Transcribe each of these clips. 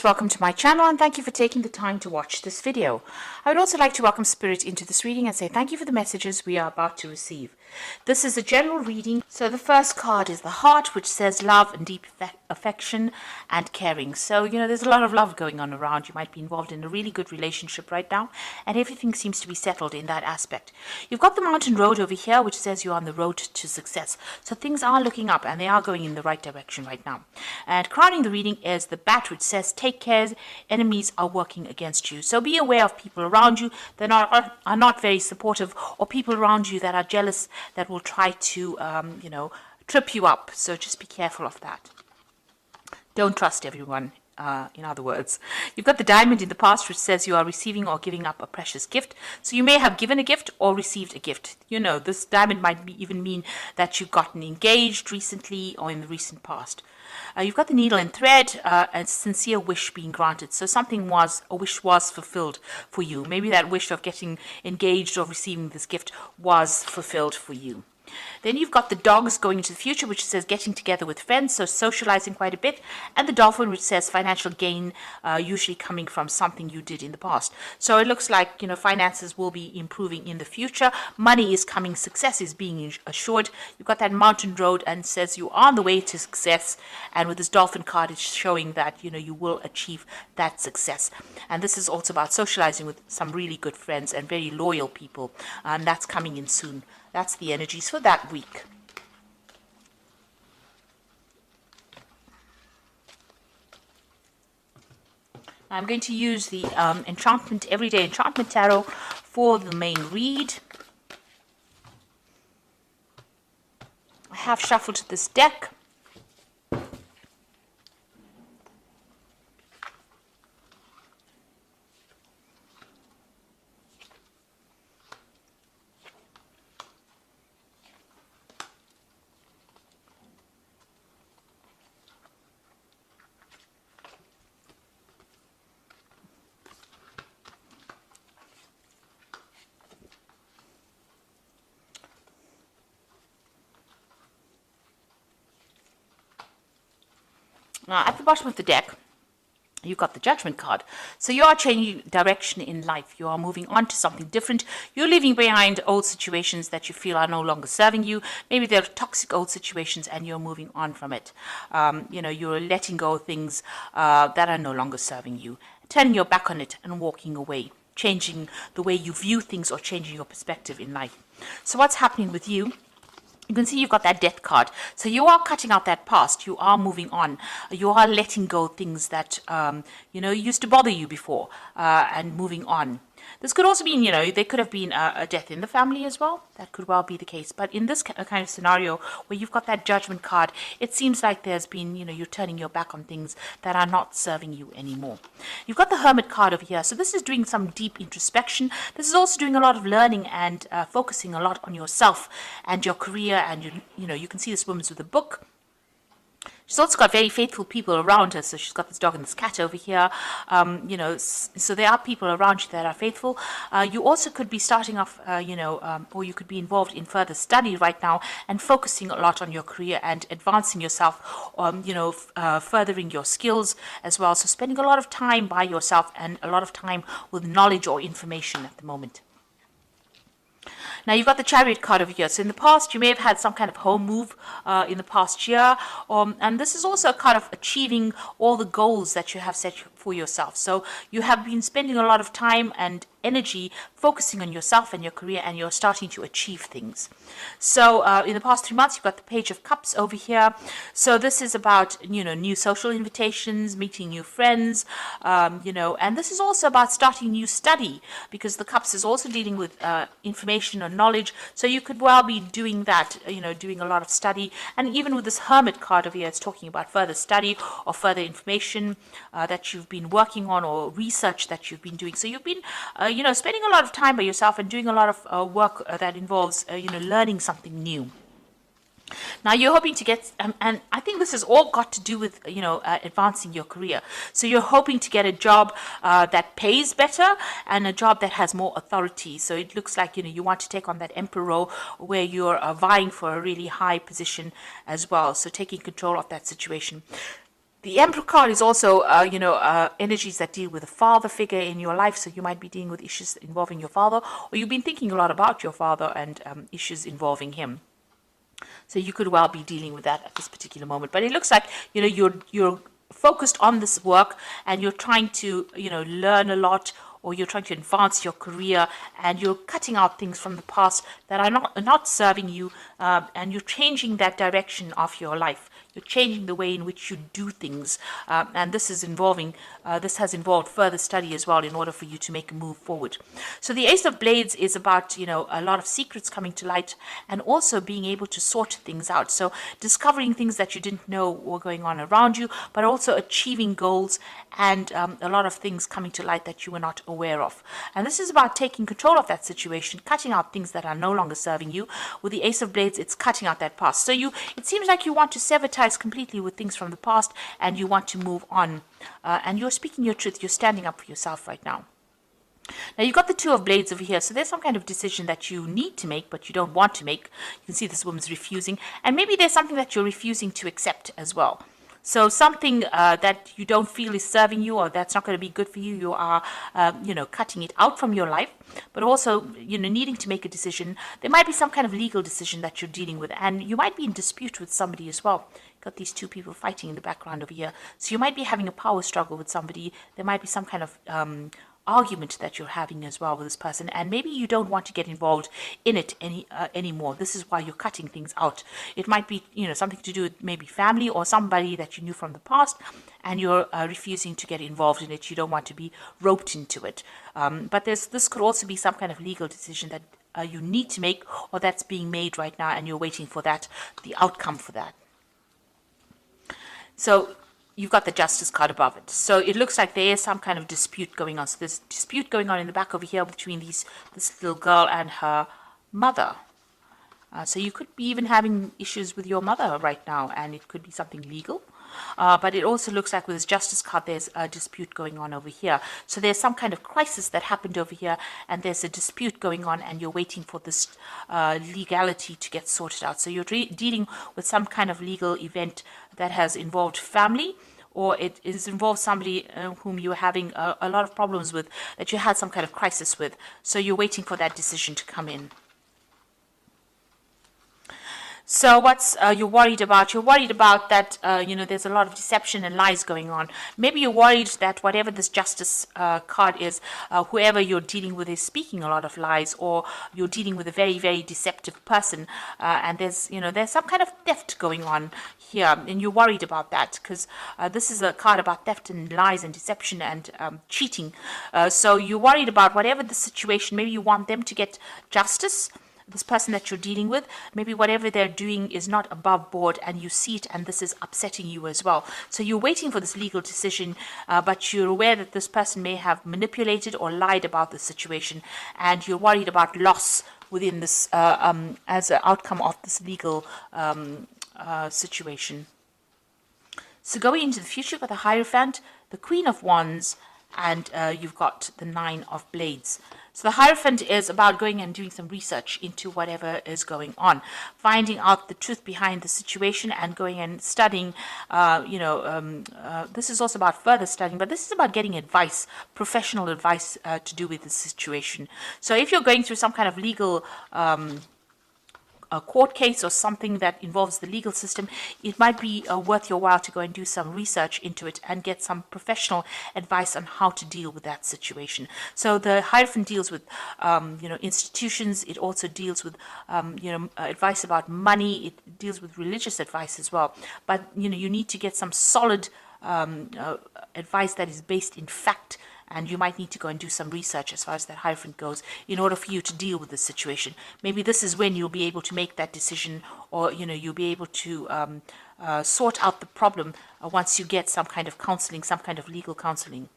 Welcome to my channel and thank you for taking the time to watch this video. I would also like to welcome Spirit into this reading and say thank you for the messages we are about to receive. This is a general reading. So the first card is the heart, which says love and deep affection and caring. So, there's a lot of love going on around. You might be involved in a really good relationship right now and everything seems to be settled in that aspect. You've got the mountain road over here, which says you're on the road to success. So things are looking up and they are going in the right direction right now. And crowning the reading is the bat, which says take care, enemies are working against you. So be aware of people around you that are not very supportive, or people around you that are jealous, that will try to, trip you up. So just be careful of that. Don't trust everyone. In other words, you've got the diamond in the past, which says you are receiving or giving up a precious gift. So you may have given a gift or received a gift. This diamond might even mean that you've gotten engaged recently or in the recent past. You've got the needle and thread, a sincere wish being granted. So a wish was fulfilled for you. Maybe that wish of getting engaged or receiving this gift was fulfilled for you. Then you've got the dogs going into the future, which says getting together with friends, so socializing quite a bit. And the dolphin, which says financial gain, usually coming from something you did in the past. So it looks like, finances will be improving in the future. Money is coming, success is being assured. You've got that mountain road and says you are on the way to success. And with this dolphin card, it's showing that, you will achieve that success. And this is also about socializing with some really good friends and very loyal people. And that's coming in soon. That's the energies for that week. I'm going to use the Everyday Enchantment Tarot for the main read. I have shuffled this deck. Now, at the bottom of the deck, you've got the Judgment card. So you are changing direction in life. You are moving on to something different. You're leaving behind old situations that you feel are no longer serving you. Maybe they're toxic old situations and you're moving on from it. You're letting go of things that are no longer serving you. Turning your back on it and walking away. Changing the way you view things or changing your perspective in life. So what's happening with you? You can see you've got that death card. So you are cutting out that past. You are moving on. You are letting go of things that, used to bother you before and moving on. This could also mean, there could have been a death in the family as well. That could well be the case. But in this kind of scenario where you've got that Judgment card, it seems like there's been, you're turning your back on things that are not serving you anymore. You've got the Hermit card over here. So this is doing some deep introspection. This is also doing a lot of learning and focusing a lot on yourself and your career. And, you can see this woman's with a book. She's also got very faithful people around her. So she's got this dog and this cat over here. So there are people around you that are faithful. You also could be starting off, or you could be involved in further study right now and focusing a lot on your career and advancing yourself, furthering your skills as well. So spending a lot of time by yourself and a lot of time with knowledge or information at the moment. Now, you've got the Chariot card over here. So in the past, you may have had some kind of home move in the past year. And this is also a kind of achieving all the goals that you have set for yourself. So you have been spending a lot of time and energy focusing on yourself and your career, and you're starting to achieve things. So in the past 3 months, you've got the Page of Cups over here. So this is about, new social invitations, meeting new friends, and this is also about starting new study, because the Cups is also dealing with information or knowledge. So you could well be doing that, doing a lot of study. And even with this Hermit card over here, it's talking about further study or further information that you've been working on, or research that you've been doing. So you've been spending a lot of time by yourself and doing a lot of work that involves, learning something new. Now you're hoping to get, and I think this has all got to do with, advancing your career. So you're hoping to get a job that pays better and a job that has more authority. So it looks like, you want to take on that emperor role where you're vying for a really high position as well. So taking control of that situation. The Emperor card is also, energies that deal with a father figure in your life. So you might be dealing with issues involving your father, or you've been thinking a lot about your father and issues involving him. So you could well be dealing with that at this particular moment. But it looks like, you're focused on this work, and you're trying to, learn a lot, or you're trying to advance your career, and you're cutting out things from the past that are not serving you, and you're changing that direction of your life. You're changing the way in which you do things, and this has involved further study as well in order for you to make a move forward. So the Ace of Blades is about, a lot of secrets coming to light, and also being able to sort things out. So discovering things that you didn't know were going on around you, but also achieving goals, and a lot of things coming to light that you were not aware of. And this is about taking control of that situation, cutting out things that are no longer serving you. With the Ace of Blades, it's cutting out that past. So it seems like you want to sever ties completely with things from the past, and you want to move on. And you're speaking your truth. You're standing up for yourself right now. Now you've got the Two of Blades over here. So there's some kind of decision that you need to make, but you don't want to make. You can see this woman's refusing. And maybe there's something that you're refusing to accept as well. So something that you don't feel is serving you, or that's not going to be good for you, you are, cutting it out from your life. But also, needing to make a decision. There might be some kind of legal decision that you're dealing with, and you might be in dispute with somebody as well. Got these two people fighting in the background over here. So you might be having a power struggle with somebody. There might be some kind of argument that you're having as well with this person, and maybe you don't want to get involved in it anymore. This is why you're cutting things out. It might be something to do with maybe family or somebody that you knew from the past, and you're refusing to get involved in it. You don't want to be roped into it. But this could also be some kind of legal decision that you need to make, or that's being made right now, and you're waiting for the outcome for that. So you've got the Justice card above it. So it looks like there is some kind of dispute going on. So there's dispute going on in the back over here between this little girl and her mother. So you could be even having issues with your mother right now, and it could be something legal. But it also looks like with this Justice card, there's a dispute going on over here. So there's some kind of crisis that happened over here, and there's a dispute going on, and you're waiting for this legality to get sorted out. So you're dealing with some kind of legal event that has involved family, or it is involved somebody whom you're having a lot of problems with, that you had some kind of crisis with. So you're waiting for that decision to come in. So what's you're worried about? You're worried about that, there's a lot of deception and lies going on. Maybe you're worried that whatever this Justice card is, whoever you're dealing with is speaking a lot of lies, or you're dealing with a very, very deceptive person, and there's some kind of theft going on here, and you're worried about that, because this is a card about theft and lies and deception and cheating. So you're worried about whatever the situation. Maybe you want them to get justice, this person that you're dealing with. Maybe whatever they're doing is not above board, and you see it, and this is upsetting you as well. So you're waiting for this legal decision, but you're aware that this person may have manipulated or lied about the situation, and you're worried about loss within this as an outcome of this legal situation. So going into the future, you've got the Hierophant, the Queen of Wands, and you've got the Nine of Blades. So the Hierophant is about going and doing some research into whatever is going on, finding out the truth behind the situation, and going and studying. This is also about further studying, but this is about getting advice, professional advice to do with the situation. So if you're going through some kind of legal a court case or something that involves the legal system, it might be worth your while to go and do some research into it and get some professional advice on how to deal with that situation. So the Hierophant deals with, institutions. It also deals with, advice about money. It deals with religious advice as well. But, you need to get some solid advice that is based in fact, and you might need to go and do some research as far as that Hierophant goes in order for you to deal with the situation. Maybe this is when you'll be able to make that decision, or you'll be able to sort out the problem once you get some kind of counseling, some kind of legal counseling.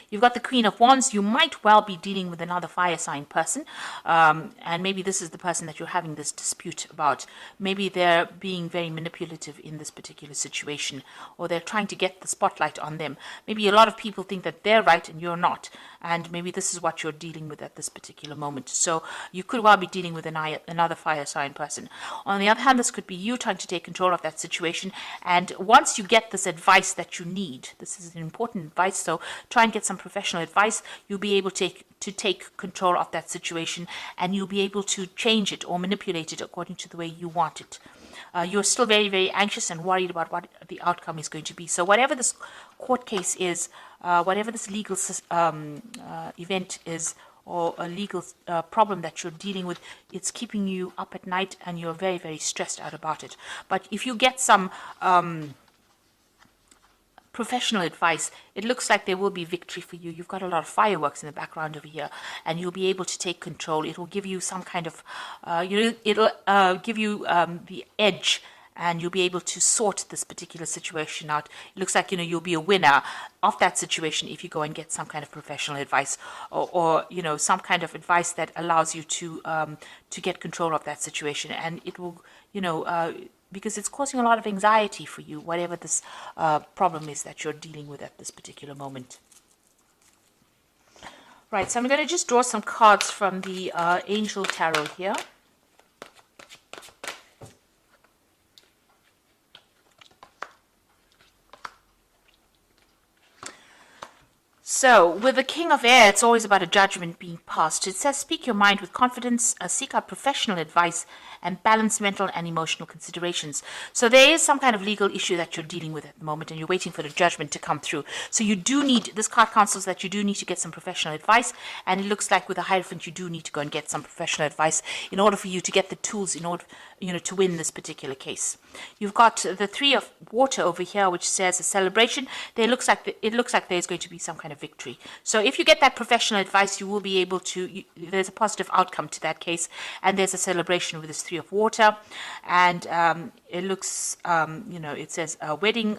You've got the Queen of Wands. You might well be dealing with another fire sign person, and maybe this is the person that you're having this dispute about. Maybe they're being very manipulative in this particular situation, or they're trying to get the spotlight on them. Maybe a lot of people think that they're right and you're not, and maybe this is what you're dealing with at this particular moment. So you could well be dealing with another fire sign person. On the other hand, this could be you trying to take control of that situation, and once you get this advice that you need, this is an important advice, so try and get some professional advice, you'll be able to take control of that situation, and you'll be able to change it or manipulate it according to the way you want it. You're still very, very anxious and worried about what the outcome is going to be. So whatever this court case is, whatever this legal event is, or a legal problem that you're dealing with, it's keeping you up at night and you're very, very stressed out about it. But if you get some professional advice, it looks like there will be victory for you. You've got a lot of fireworks in the background over here, and you'll be able to take control. It will give you some kind of, it'll give you the edge, and you'll be able to sort this particular situation out. It looks like, you'll be a winner of that situation if you go and get some kind of professional advice, or some kind of advice that allows you to get control of that situation, and it will, because it's causing a lot of anxiety for you, whatever this problem is that you're dealing with at this particular moment. Right, so I'm going to just draw some cards from the Angel Tarot here. So, with the King of Air, it's always about a judgment being passed. It says, speak your mind with confidence, seek out professional advice, and balance mental and emotional considerations. So there is some kind of legal issue that you're dealing with at the moment, and you're waiting for the judgment to come through. So you do need, this card counsels that you do need to get some professional advice, and it looks like with the Hierophant, you do need to go and get some professional advice in order for you to get the tools in order, to win this particular case. You've got the Three of Water over here, which says a celebration. It looks like there's going to be some kind of victory. So if you get that professional advice, you will be able to, there's a positive outcome to that case, and there's a celebration with this Three of Water, and it looks, it says a wedding,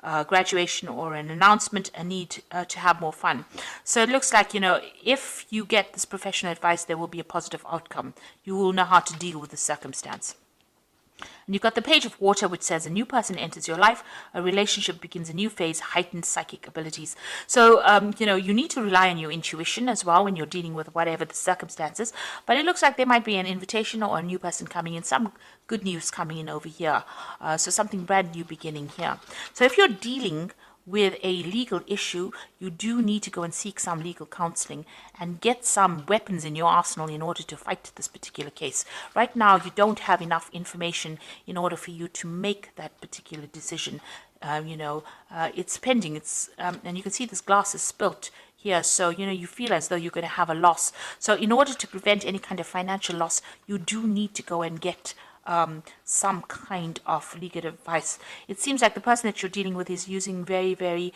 graduation, or an announcement, a need to have more fun. So it looks like, if you get this professional advice, there will be a positive outcome. You will know how to deal with the circumstance. And you've got the Page of Water, which says a new person enters your life, a relationship begins a new phase, heightened psychic abilities. So, you need to rely on your intuition as well when you're dealing with whatever the circumstances. But it looks like there might be an invitation or a new person coming in, some good news coming in over here. So something brand new beginning here. So if you're dealing with a legal issue, you do need to go and seek some legal counseling and get some weapons in your arsenal in order to fight this particular case. Right now, you don't have enough information in order for you to make that particular decision. It's pending. It's and you can see this glass is spilt here, so you feel as though you're going to have a loss. So in order to prevent any kind of financial loss, you do need to go and get some kind of legal advice. It seems like the person that you're dealing with is using very, very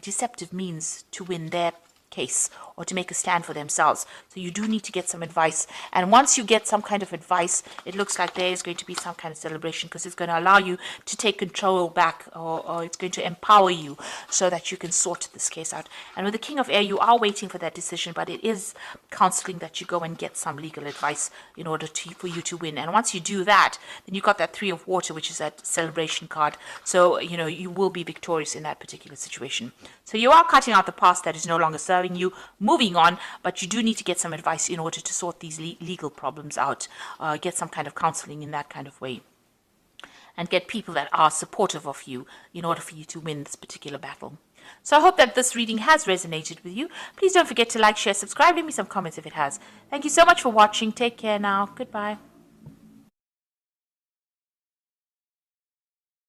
deceptive means to win their case or to make a stand for themselves. So you do need to get some advice. And once you get some kind of advice, it looks like there is going to be some kind of celebration, because it's going to allow you to take control back, or it's going to empower you so that you can sort this case out. And with the King of Air, you are waiting for that decision, but it is counseling that you go and get some legal advice in order for you to win. And once you do that, then you've got that Three of Water, which is that celebration card. So, you will be victorious in that particular situation. So you are cutting out the past that is no longer serving you, moving on, but you do need to get some advice in order to sort these legal problems out, get some kind of counseling in that kind of way, and get people that are supportive of you in order for you to win this particular battle. So I hope that this reading has resonated with you. Please don't forget to like, share, subscribe, leave me some comments if it has. Thank you so much for watching. Take care now. Goodbye.